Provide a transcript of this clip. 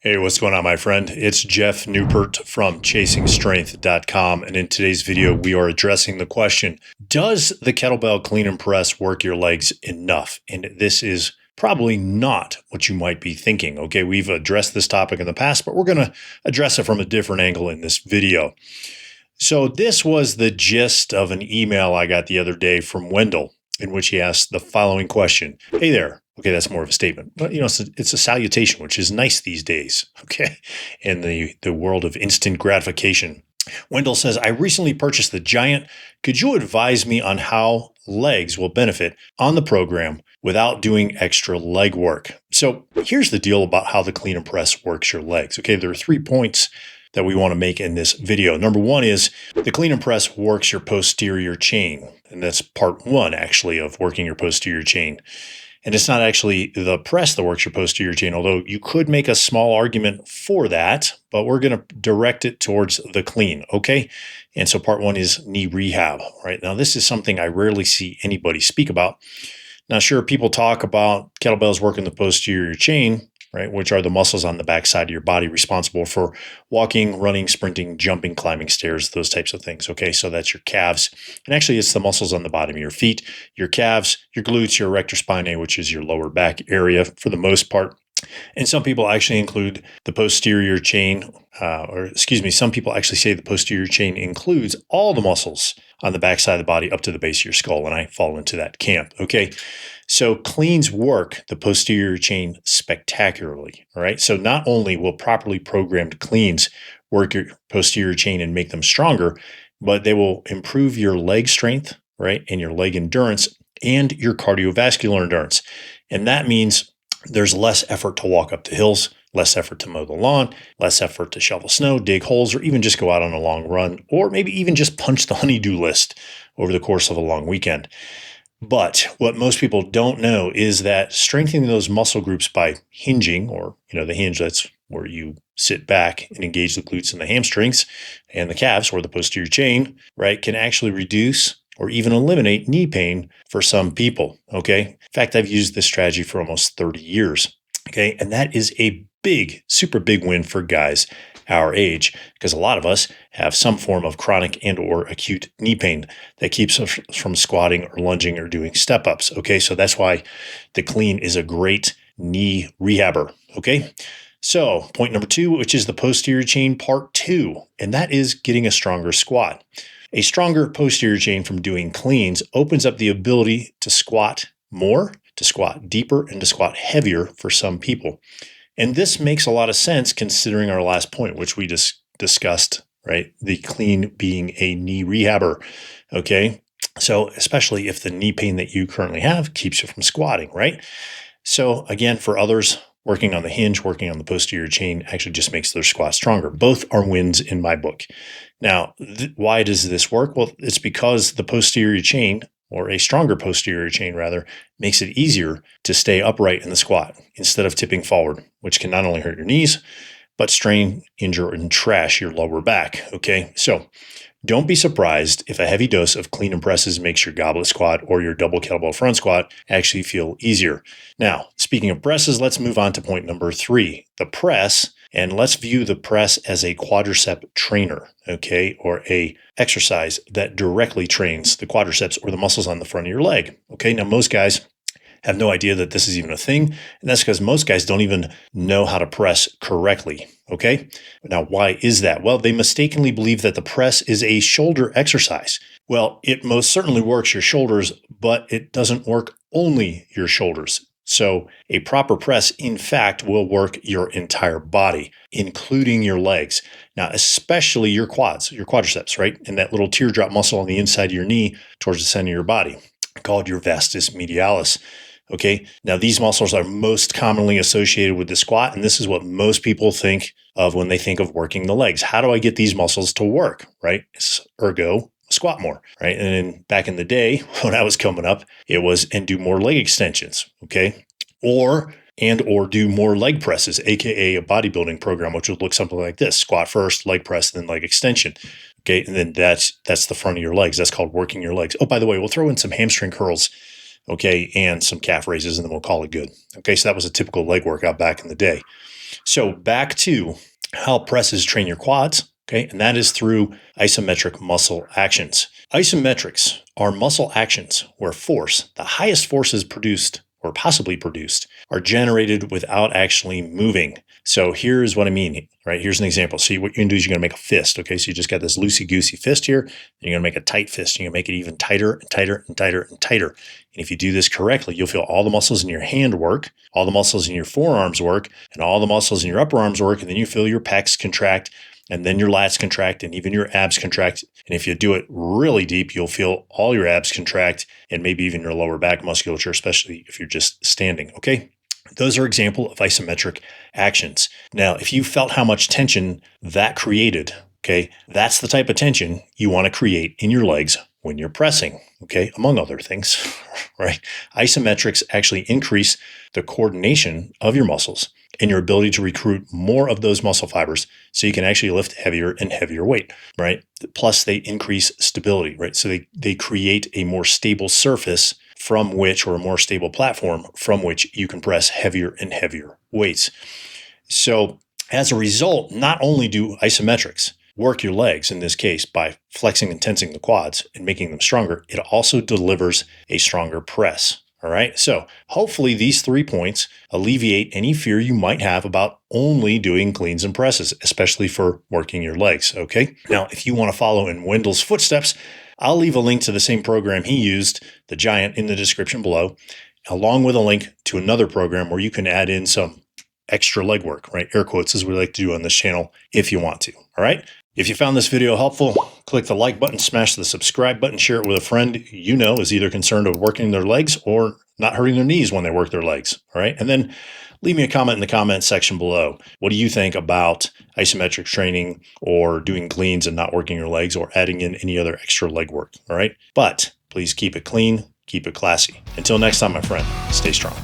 Hey, what's going on, my friend? It's Jeff Newport from ChasingStrength.com. And in today's video, we are addressing the question, does the kettlebell clean and press work your legs enough? And this is probably not what you might be thinking. Okay, we've addressed this topic in the past, but we're going to address it from a different angle in this video. So this was the gist of an email I got the other day from Wendell, in which he asked the following question. Hey there. Okay, that's more of a statement. But, it's a salutation, which is nice these days, okay, in the world of instant gratification. Wendell says, I recently purchased the Giant. Could you advise me on how legs will benefit on the program without doing extra leg work? So here's the deal about how the clean and press works your legs. Okay, there are 3 points that we want to make in this video. Number one is the clean and press works your posterior chain. And that's part one, actually, of working your posterior chain. And it's not actually the press that works your posterior chain, although you could make a small argument for that, but we're going to direct it towards the clean, okay? And so part one is knee rehab, right? Now, this is something I rarely see anybody speak about. Now, sure, people talk about kettlebells working the posterior chain, right, which are the muscles on the back side of your body responsible for walking, running, sprinting, jumping, climbing stairs, those types of things. Okay, so that's your calves. And actually, it's the muscles on the bottom of your feet, your calves, your glutes, your erector spinae, which is your lower back area for the most part. And some people actually include the posterior chain, some people actually say the posterior chain includes all the muscles on the back side of the body up to the base of your skull, and I fall into that camp, okay? So cleans work the posterior chain spectacularly, all right? So not only will properly programmed cleans work your posterior chain and make them stronger, but they will improve your leg strength, right, and your leg endurance and your cardiovascular endurance. And that means there's less effort to walk up the hills, less effort to mow the lawn, less effort to shovel snow, dig holes, or even just go out on a long run, or maybe even just punch the honey-do list over the course of a long weekend. But what most people don't know is that strengthening those muscle groups by hinging, or the hinge, that's where you sit back and engage the glutes and the hamstrings and the calves, or the posterior chain, right, can actually reduce or even eliminate knee pain for some people, okay? In fact, I've used this strategy for almost 30 years, okay? And that is a big, super big win for guys our age, because a lot of us have some form of chronic and or acute knee pain that keeps us from squatting or lunging or doing step-ups, okay? So that's why the clean is a great knee rehabber, okay? So point number two, which is the posterior chain part two, and that is getting a stronger squat. A stronger posterior chain from doing cleans opens up the ability to squat more, to squat deeper, and to squat heavier for some people. And this makes a lot of sense considering our last point, which we just discussed, right? The clean being a knee rehabber, okay? So especially if the knee pain that you currently have keeps you from squatting, right? So again, for others, working on the hinge, working on the posterior chain actually just makes their squat stronger. Both are wins in my book. Now, why does this work? Well, it's because the posterior chain, or a stronger posterior chain rather, makes it easier to stay upright in the squat instead of tipping forward, which can not only hurt your knees, but strain, injure, and trash your lower back, okay? So don't be surprised if a heavy dose of clean and presses makes your goblet squat or your double kettlebell front squat actually feel easier. Now, speaking of presses, let's move on to point number three, the press. And let's view the press as a quadricep trainer, okay, or a exercise that directly trains the quadriceps or the muscles on the front of your leg, okay? Now, most guys have no idea that this is even a thing, and that's because most guys don't even know how to press correctly, okay? Now, why is that? Well, they mistakenly believe that the press is a shoulder exercise. Well, it most certainly works your shoulders, but it doesn't work only your shoulders. So a proper press, in fact, will work your entire body, including your legs. Now, especially your quads, your quadriceps, right? And that little teardrop muscle on the inside of your knee towards the center of your body, called your vastus medialis. Okay, now these muscles are most commonly associated with the squat, and this is what most people think of when they think of working the legs. How do I get these muscles to work, right? It's ergo, squat more, right? And then back in the day when I was coming up, it was and do more leg extensions, okay? Or do more leg presses, aka a bodybuilding program, which would look something like this: squat first, leg press, then leg extension. Okay, and then that's the front of your legs. That's called working your legs. Oh, by the way, we'll throw in some hamstring curls, okay, and some calf raises, and then we'll call it good. Okay, so that was a typical leg workout back in the day. So back to how presses train your quads. Okay. And that is through isometric muscle actions. Isometrics are muscle actions where force, the highest forces produced or possibly produced, are generated without actually moving. So here's what I mean, right? Here's an example. See, what you're going to do is you're going to make a fist. Okay. So you just got this loosey-goosey fist here. And you're going to make a tight fist. You're going to make it even tighter and tighter and tighter and tighter. And if you do this correctly, you'll feel all the muscles in your hand work, all the muscles in your forearms work, and all the muscles in your upper arms work. And then you feel your pecs contract, and then your lats contract, and even your abs contract. And if you do it really deep, you'll feel all your abs contract and maybe even your lower back musculature, especially if you're just standing, okay? Those are examples of isometric actions. Now, if you felt how much tension that created, okay, that's the type of tension you want to create in your legs when you're pressing, okay, among other things, right? Isometrics actually increase the coordination of your muscles and your ability to recruit more of those muscle fibers so you can actually lift heavier and heavier weight, right? Plus, they increase stability, right? So they create a more stable surface from which, or a more stable platform from which you can press heavier and heavier weights. So as a result, not only do isometrics work your legs, in this case, by flexing and tensing the quads and making them stronger, it also delivers a stronger press. All right. So hopefully these 3 points alleviate any fear you might have about only doing cleans and presses, especially for working your legs. Okay. Now, if you want to follow in Wendell's footsteps, I'll leave a link to the same program he used, the Giant, in the description below, along with a link to another program where you can add in some extra leg work, right? Air quotes, as we like to do on this channel, if you want to. All right. If you found this video helpful, click the like button, smash the subscribe button, share it with a friend you know is either concerned of working their legs or not hurting their knees when they work their legs. All right. And then leave me a comment in the comment section below. What do you think about isometric training or doing cleans and not working your legs or adding in any other extra leg work? All right. But please keep it clean, keep it classy. Until next time, my friend, stay strong.